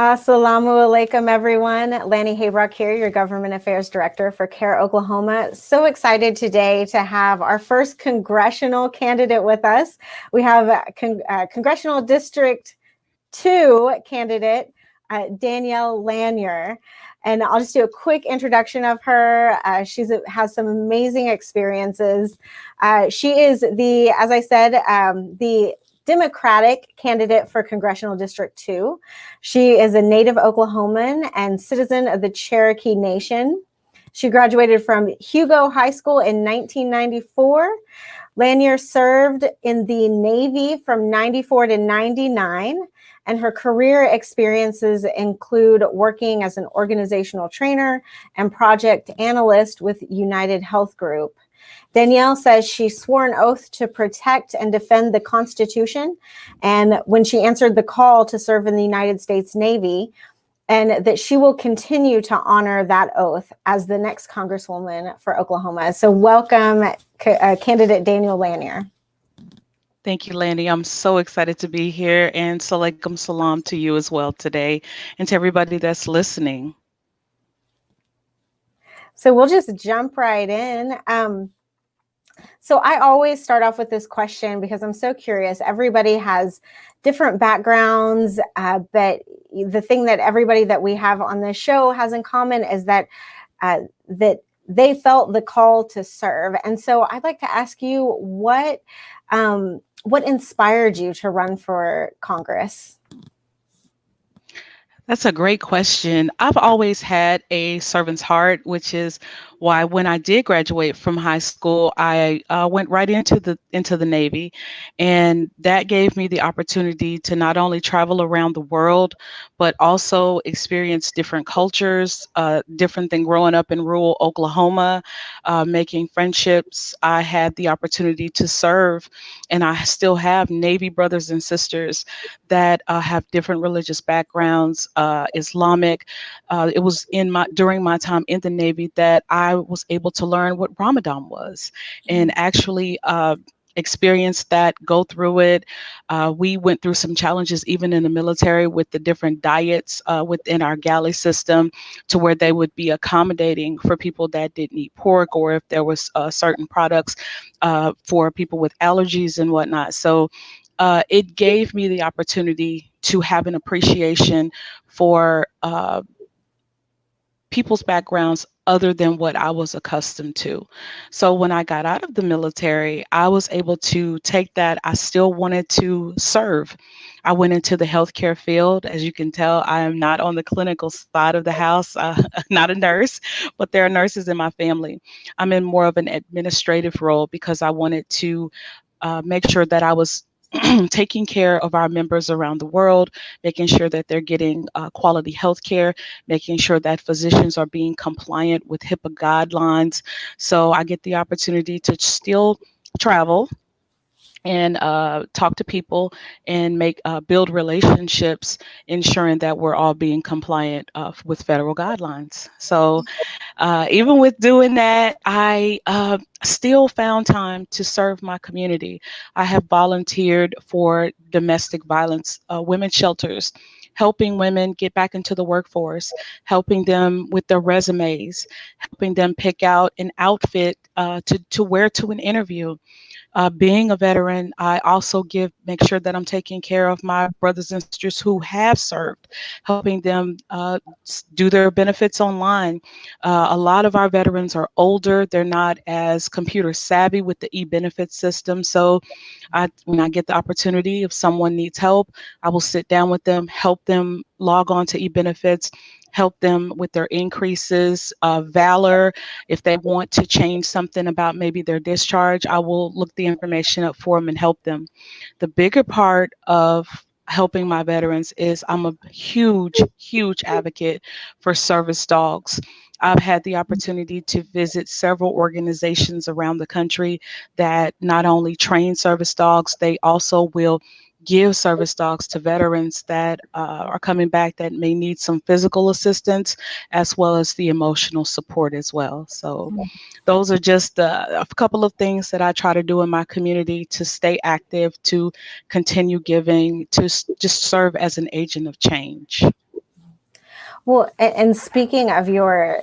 Assalamu alaikum, everyone. Lani Habrock here, your Government Affairs Director for CAIR Oklahoma. So excited today to have our first congressional candidate with us. We have Congressional District 2 candidate, Danyell Lanier. And I'll just do a quick introduction of her. She has some amazing experiences. She is the, as I said, the Democratic candidate for Congressional District 2. She is a native Oklahoman and citizen of the Cherokee Nation. She graduated from Hugo High School in 1994. Lanier served in the Navy from 94 to 99, and her career experiences include working as an organizational trainer and project analyst with United Health Group. Danyell says she swore an oath to protect and defend the Constitution, and when she answered the call to serve in the United States Navy, and that she will continue to honor that oath as the next Congresswoman for Oklahoma. So welcome, candidate Danyell Lanier. Thank you, Lani. I'm so excited to be here, and salaikum salam to you as well today, and to everybody that's listening. So we'll just jump right in. So I always start off with this question because I'm so curious. Everybody has different backgrounds, but the thing that everybody that we have on this show has in common is that that they felt the call to serve. And so I'd like to ask you, what inspired you to run for Congress? That's a great question. I've always had a servant's heart, which is why when I did graduate from high school, I went right into the Navy, and that gave me the opportunity to not only travel around the world, but also experience different cultures, different than growing up in rural Oklahoma, making friendships. I had the opportunity to serve, and I still have Navy brothers and sisters that have different religious backgrounds, Islamic. It was during my time in the Navy that I was able to learn what Ramadan was, and actually experience that, go through it. We went through some challenges even in the military with the different diets within our galley system, to where they would be accommodating for people that didn't eat pork, or if there was certain products for people with allergies and whatnot. So it gave me the opportunity to have an appreciation for people's backgrounds other than what I was accustomed to. So when I got out of the military, I was able to take that. I still wanted to serve. I went into the healthcare field. As you can tell, I am not on the clinical side of the house, not a nurse, but there are nurses in my family. I'm in more of an administrative role because I wanted to make sure that I was taking care of our members around the world, making sure that they're getting quality health care, making sure that physicians are being compliant with HIPAA guidelines. So I get the opportunity to still travel and talk to people and build relationships, ensuring that we're all being compliant with federal guidelines. So even with doing that, I still found time to serve my community. I have volunteered for domestic violence women's shelters, helping women get back into the workforce, helping them with their resumes, helping them pick out an outfit to wear to an interview. Being a veteran, I also make sure that I'm taking care of my brothers and sisters who have served, helping them do their benefits online. A lot of our veterans are older. They're not as computer savvy with the e-benefit system. So when I get the opportunity, if someone needs help, I will sit down with them, help them log on to e-benefits, help them with their increases, Valor. If they want to change something about maybe their discharge, I will look the information up for them and help them. The bigger part of helping my veterans is I'm a huge advocate for service dogs. I've had the opportunity to visit several organizations around the country that not only train service dogs, they also will give service dogs to veterans that are coming back that may need some physical assistance, as well as the emotional support as well. So those are just a couple of things that I try to do in my community to stay active, to continue giving, to just serve as an agent of change. Well, and speaking of your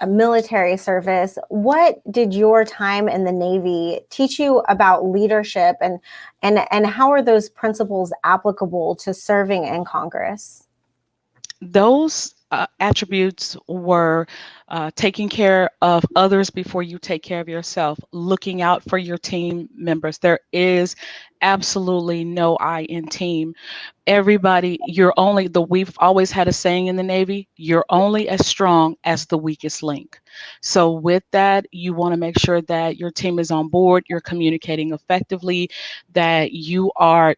military service, what did your time in the Navy teach you about leadership, and how are those principles applicable to serving in Congress? Those attributes were taking care of others before you take care of yourself, looking out for your team members. There is absolutely no I in team. Everybody, we've always had a saying in the Navy, you're only as strong as the weakest link. So with that, you want to make sure that your team is on board, you're communicating effectively, that you are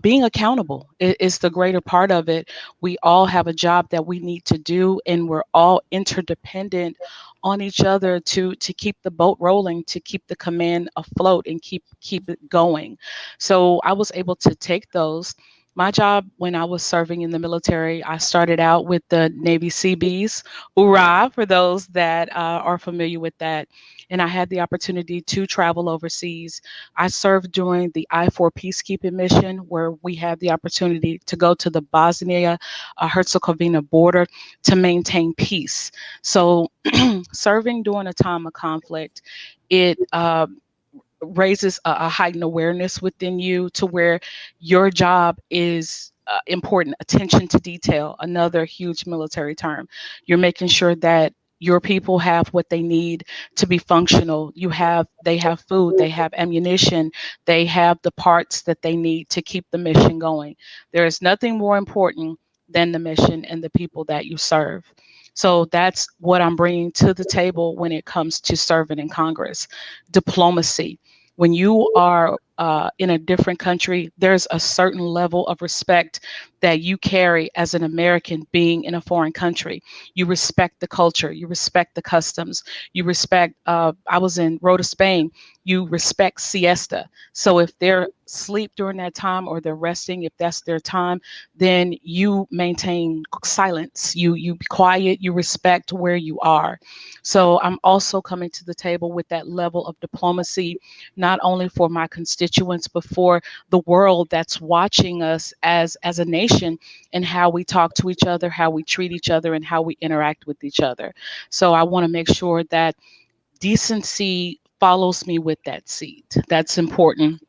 being accountable is the greater part of it. We all have a job that we need to do, and we're all interdependent on each other to keep the boat rolling, to keep the command afloat, and keep it going. So I was able to take those. My job when I was serving in the military, I started out with the Navy Seabees, hoorah, for those that are familiar with that. And I had the opportunity to travel overseas. I served during the I-4 peacekeeping mission, where we had the opportunity to go to the Bosnia Herzegovina border to maintain peace. So serving during a time of conflict, it raises a heightened awareness within you to where your job is important. Attention to detail, another huge military term. You're making sure that your people have what they need to be functional. They have food, they have ammunition, they have the parts that they need to keep the mission going. There is nothing more important than the mission and the people that you serve. So that's what I'm bringing to the table when it comes to serving in Congress. Diplomacy. When you are in a different country, there's a certain level of respect that you carry as an American being in a foreign country. You respect the culture, you respect the customs, you respect, I was in Rota, Spain, you respect siesta. So if they're asleep during that time or they're resting, if that's their time, then you maintain silence, you be quiet, you respect where you are. So I'm also coming to the table with that level of diplomacy, not only for my constituents, but for the world that's watching us as a nation, and how we talk to each other, how we treat each other, and how we interact with each other. So I want to make sure that decency follows me with that seat. That's important.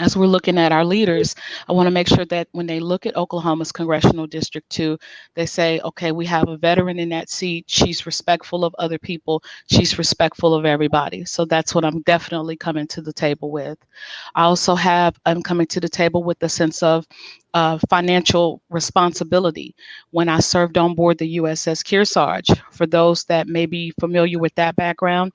As we're looking at our leaders, I want to make sure that when they look at Oklahoma's Congressional District 2, they say, okay, we have a veteran in that seat. She's respectful of other people. She's respectful of everybody. So that's what I'm definitely coming to the table with. I'm coming to the table with a sense of financial responsibility. When I served on board the USS Kearsarge, for those that may be familiar with that background,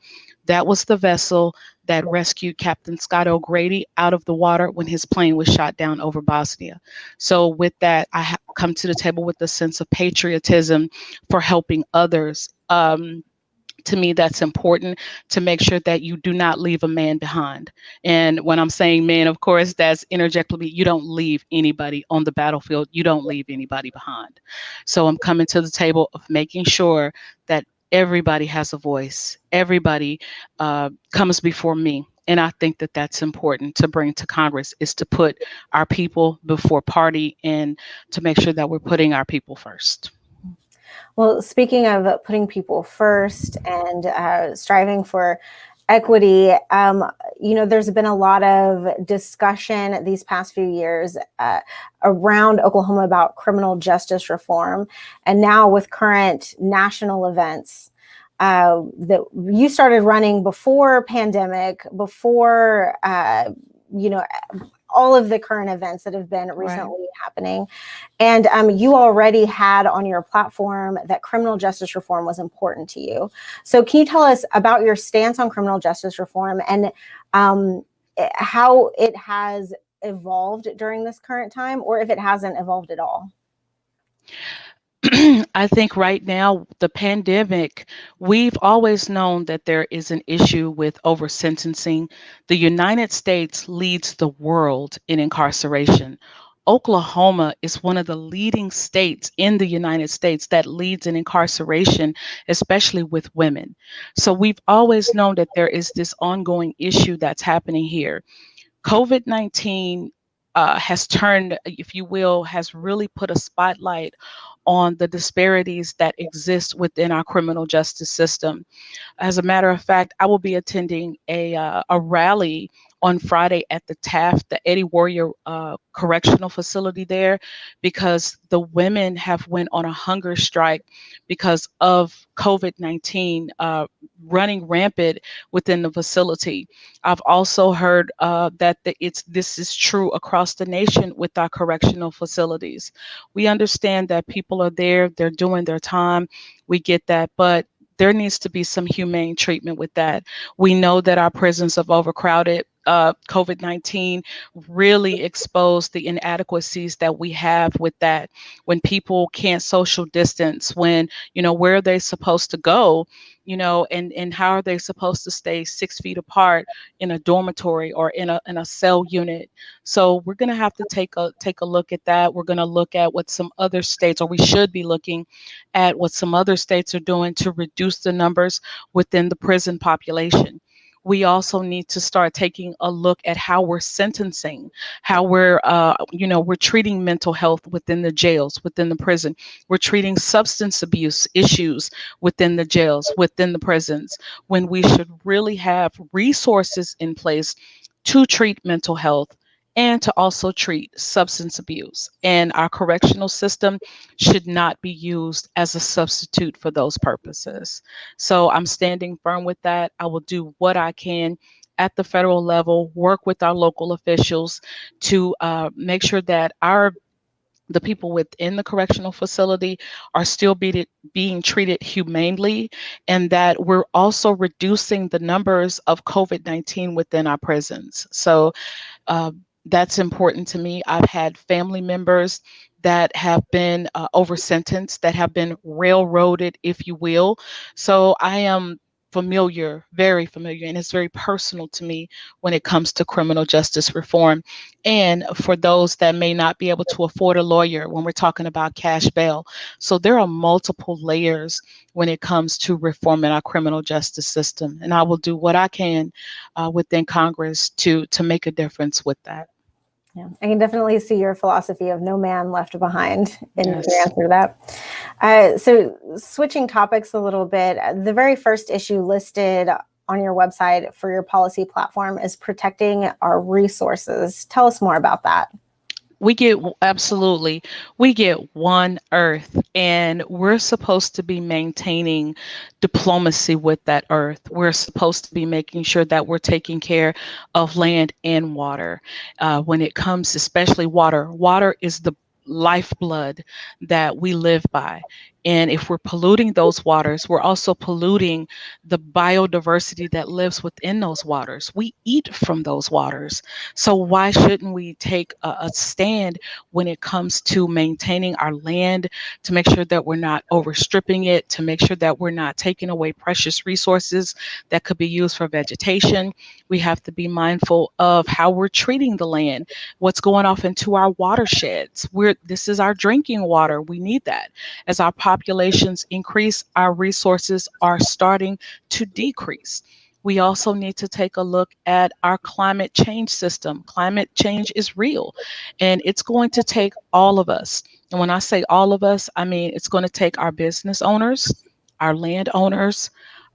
that was the vessel that rescued Captain Scott O'Grady out of the water when his plane was shot down over Bosnia. So, with that, come to the table with a sense of patriotism for helping others. To me, that's important, to make sure that you do not leave a man behind. And when I'm saying man, of course, that's interjectively, you don't leave anybody on the battlefield, you don't leave anybody behind. So I'm coming to the table of making sure that everybody has a voice, everybody comes before me. And I think that that's important to bring to Congress, is to put our people before party, and to make sure that we're putting our people first. Well, speaking of putting people first and striving for equity, there's been a lot of discussion these past few years around Oklahoma about criminal justice reform. And now with current national events, that you started running before pandemic, before, all of the current events that have been recently happening. And you already had on your platform that criminal justice reform was important to you. So can you tell us about your stance on criminal justice reform, and how it has evolved during this current time, or if it hasn't evolved at all? I think right now, the pandemic, we've always known that there is an issue with over sentencing. The United States leads the world in incarceration. Oklahoma is one of the leading states in the United States that leads in incarceration, especially with women. So we've always known that there is this ongoing issue that's happening here. COVID-19 has turned, if you will, has really put a spotlight on the disparities that exist within our criminal justice system. As a matter of fact, I will be attending a rally on Friday at the Taft, the Eddie Warrior Correctional Facility there, because the women have went on a hunger strike because of COVID-19 running rampant within the facility. I've also heard that this is true across the nation with our correctional facilities. We understand that people are there, they're doing their time. We get that, but there needs to be some humane treatment with that. We know that our prisons are overcrowded. COVID-19 really exposed the inadequacies that we have with that. When people can't social distance, when, where are they supposed to go, and how are they supposed to stay 6 feet apart in a dormitory or in a cell unit? So we're going to have to take a look at that. We're going to look at what some other states, or we should be looking at what some other states are doing to reduce the numbers within the prison population. We also need to start taking a look at how we're sentencing, how we're treating mental health within the jails, within the prison. We're treating substance abuse issues within the jails, within the prisons, when we should really have resources in place to treat mental health and to also treat substance abuse. And our correctional system should not be used as a substitute for those purposes. So I'm standing firm with that. I will do what I can at the federal level, work with our local officials to make sure that the people within the correctional facility are still being treated humanely, and that we're also reducing the numbers of COVID-19 within our prisons. So uh, that's important to me. I've had family members that have been over sentenced, that have been railroaded, if you will. So I am familiar, very familiar, and it's very personal to me when it comes to criminal justice reform. And for those that may not be able to afford a lawyer, when we're talking about cash bail. So there are multiple layers when it comes to reforming our criminal justice system. And I will do what I can within Congress to make a difference with that. Yeah, I can definitely see your philosophy of no man left behind in your Yes. answer to that. So switching topics a little bit, the very first issue listed on your website for your policy platform is protecting our resources. Tell us more about that. Absolutely, we get one earth, and we're supposed to be maintaining diplomacy with that earth. We're supposed to be making sure that we're taking care of land and water. When it comes, especially water is the lifeblood that we live by. And if we're polluting those waters, we're also polluting the biodiversity that lives within those waters. We eat from those waters. So why shouldn't we take a stand when it comes to maintaining our land, to make sure that we're not overstripping it, to make sure that we're not taking away precious resources that could be used for vegetation? We have to be mindful of how we're treating the land, what's going off into our watersheds. This is our drinking water. We need that. As our populations increase, our resources are starting to decrease. We also need to take a look at our climate change system. Climate change is real, and it's going to take all of us. And when I say all of us, I mean it's going to take our business owners, our landowners,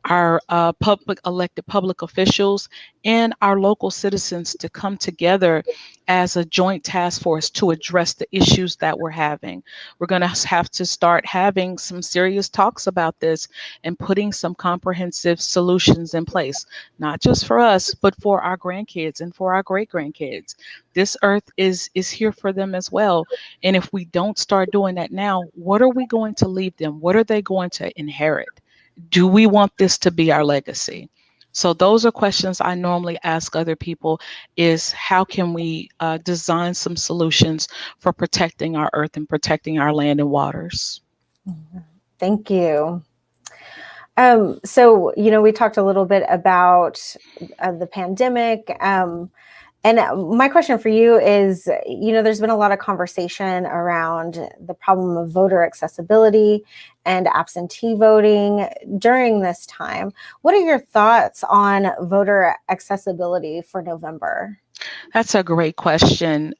our public elected public officials, and our local citizens to come together as a joint task force to address the issues that we're having. We're going to have to start having some serious talks about this and putting some comprehensive solutions in place, not just for us, but for our grandkids and for our great grandkids. This earth is here for them as well. And if we don't start doing that now, what are we going to leave them? What are they going to inherit? Do we want this to be our legacy? So those are questions I normally ask other people, is how can we design some solutions for protecting our earth and protecting our land and waters? Thank you. So, we talked a little bit about the pandemic. And my question for you is, there's been a lot of conversation around the problem of voter accessibility and absentee voting during this time. What are your thoughts on voter accessibility for November? That's a great question.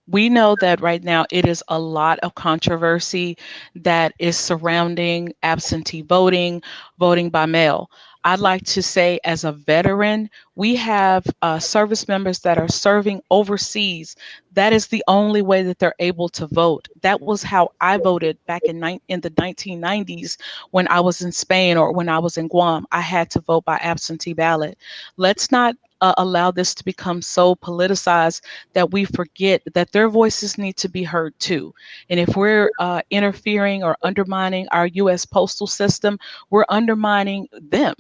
We know that right now it is a lot of controversy that is surrounding absentee voting, voting by mail. I'd like to say, as a veteran, we have service members that are serving overseas. That is the only way that they're able to vote. That was how I voted back in the 1990s when I was in Spain or when I was in Guam. I had to vote by absentee ballot. Let's not allow this to become so politicized that we forget that their voices need to be heard too. And if we're interfering or undermining our U.S. postal system, we're undermining them.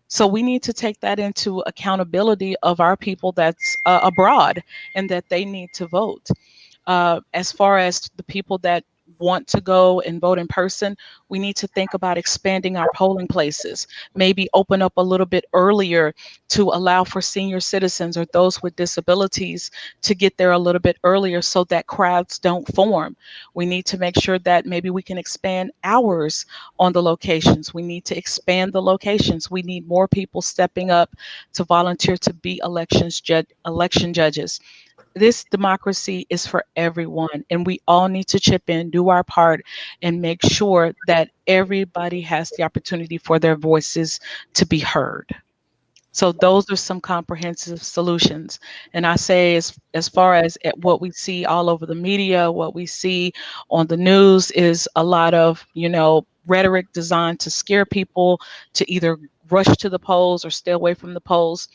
So we need to take that into accountability of our people that's abroad and that they need to vote. As far as the people that want to go and vote in person, we need to think about expanding our polling places, maybe open up a little bit earlier to allow for senior citizens or those with disabilities to get there a little bit earlier so that crowds don't form. We need to make sure that maybe we can expand hours on the locations. We need to expand the locations. We need more people stepping up to volunteer to be election judges. This democracy is for everyone, and we all need to chip in, do our part, and make sure that everybody has the opportunity for their voices to be heard. So those are some comprehensive solutions. And I say, as far as what we see all over the media, what we see on the news is a lot of, rhetoric designed to scare people to either rush to the polls or stay away from the polls.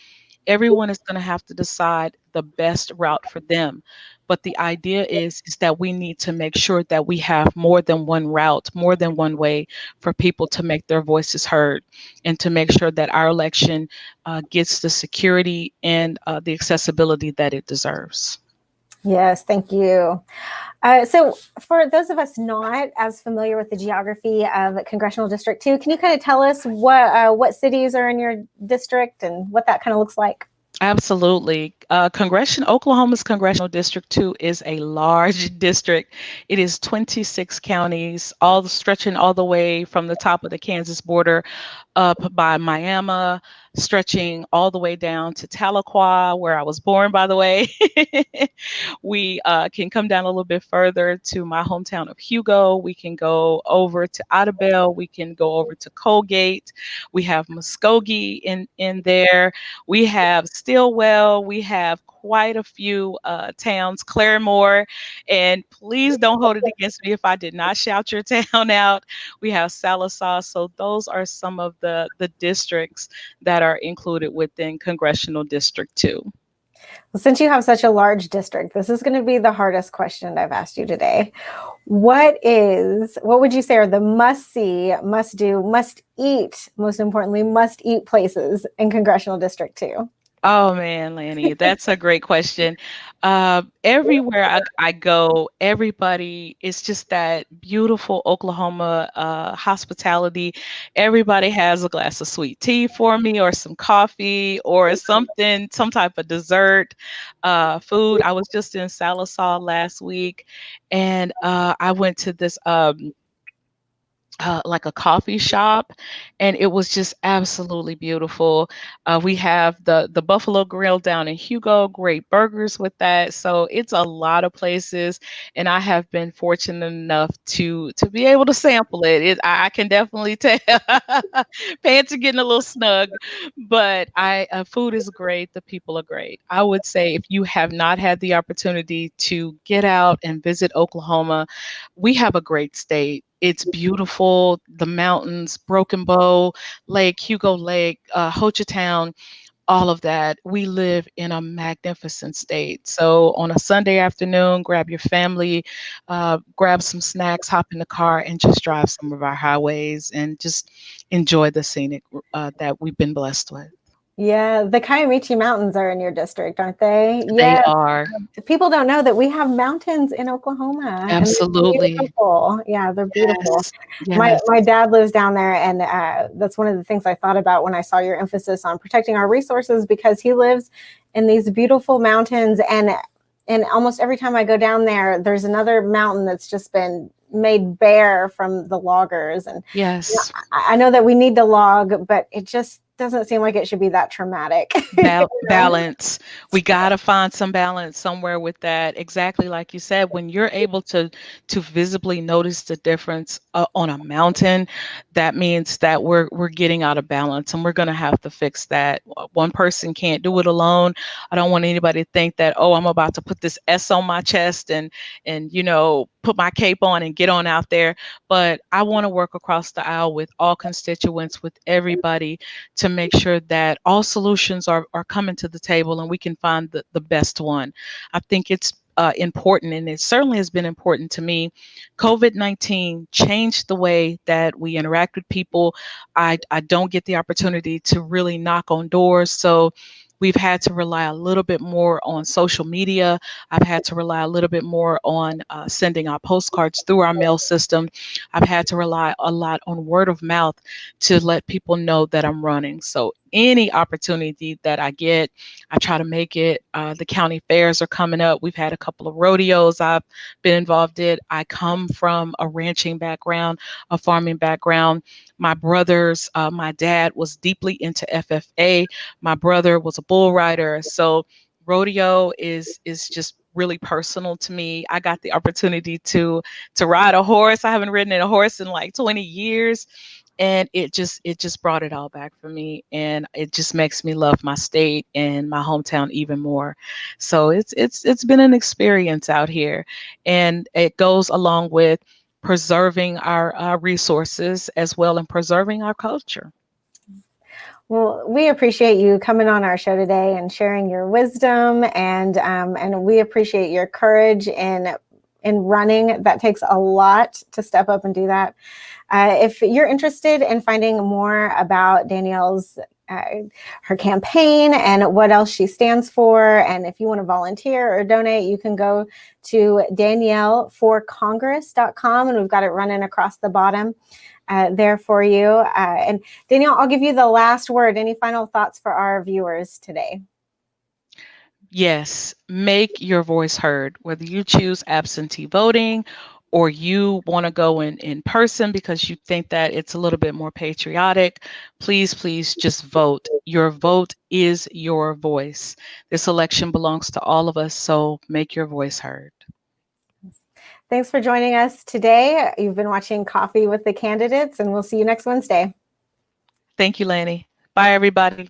Everyone is going to have to decide the best route for them. But the idea is that we need to make sure that we have more than one route, more than one way for people to make their voices heard, and to make sure that our election gets the security and the accessibility that it deserves. Yes, thank you. So for those of us not as familiar with the geography of Congressional District 2, can you kind of tell us what cities are in your district and what that kind of looks like? Absolutely. Oklahoma's Congressional District 2 is a large district. It is 26 counties, all stretching all the way from the top of the Kansas border up by Miami, stretching all the way down to Tahlequah, where I was born, by the way. We can come down a little bit further to my hometown of Hugo. We can go over to Ottaville. We can go over to Colgate. We have Muskogee in there. We have Stillwell. We have quite a few towns, Claremore, and please don't hold it against me if I did not shout your town out. We have Sallisaw. So those are some of the districts that are included within Congressional District 2. Well, since you have such a large district, this is going to be the hardest question I've asked you today. What would you say are the must see, must do, must eat, most importantly, must eat places in Congressional District 2? Oh man, Lani, that's a great question. Everywhere I go, everybody, it's just that beautiful Oklahoma hospitality. Everybody has a glass of sweet tea for me, or some coffee, or something, some type of dessert, food. I was just in Sallisaw last week, and I went to this like a coffee shop, and it was just absolutely beautiful. We have the Buffalo Grill down in Hugo, great burgers with that. So it's a lot of places, and I have been fortunate enough to be able to sample it. I can definitely tell. Pants are getting a little snug, but I food is great. The people are great. I would say if you have not had the opportunity to get out and visit Oklahoma, we have a great state. It's beautiful, the mountains, Broken Bow Lake, Hugo Lake, Hochatown, all of that. We live in a magnificent state. So on a Sunday afternoon, grab your family, grab some snacks, hop in the car, and just drive some of our highways and just enjoy the scenic that we've been blessed with. Yeah, the Kiamichi Mountains are in your district, aren't they? They Yeah, are. people don't know that we have mountains in Oklahoma, and they're Absolutely. beautiful. Yeah, they're beautiful. Yes. My Yes. my dad lives down there, and that's one of the things I thought about when I saw your emphasis on protecting our resources, because he lives in these beautiful mountains, and almost every time I go down there, there's another mountain that's just been made bare from the loggers. And Yes. I know that we need to log, but it just doesn't seem like it should be that traumatic. Balance. We got to find some balance somewhere with that. Exactly like you said, when you're able to visibly notice the difference on a mountain, that means that we're getting out of balance, and we're going to have to fix that. One person can't do it alone. I don't want anybody to think that, oh, I'm about to put this S on my chest and put my cape on and get on out there. But I want to work across the aisle with all constituents, with everybody, to make sure that all solutions are coming to the table and we can find the best one. I think it's important, and it certainly has been important to me. COVID-19 changed the way that we interact with people. I don't get the opportunity to really knock on doors. So we've had to rely a little bit more on social media. I've had to rely a little bit more on sending our postcards through our mail system. I've had to rely a lot on word of mouth to let people know that I'm running. So any opportunity that I get, I try to make it. The county fairs are coming up. We've had a couple of rodeos I've been involved in. I come from a ranching background, a farming background. My my dad was deeply into FFA. My brother was a bull rider. So rodeo is just really personal to me. I got the opportunity to ride a horse. I haven't ridden in a horse in like 20 years. And it just brought it all back for me, and it just makes me love my state and my hometown even more. So it's been an experience out here, and it goes along with preserving our resources as well, and preserving our culture. Well, we appreciate you coming on our show today and sharing your wisdom, and we appreciate your courage in running. That takes a lot to step up and do that. If you're interested in finding more about Danyell's her campaign and what else she stands for, and if you want to volunteer or donate, you can go to danyellforcongress.com, and we've got it running across the bottom there for you. And Danyell, I'll give you the last word. Any final thoughts for our viewers today? Yes, make your voice heard, whether you choose absentee voting or you want to go in person because you think that it's a little bit more patriotic. Please, please just vote. Your vote is your voice. This election belongs to all of us, so make your voice heard. Thanks for joining us today. You've been watching Coffee with the Candidates, and we'll see you next Wednesday. Thank you, Lani. Bye, everybody.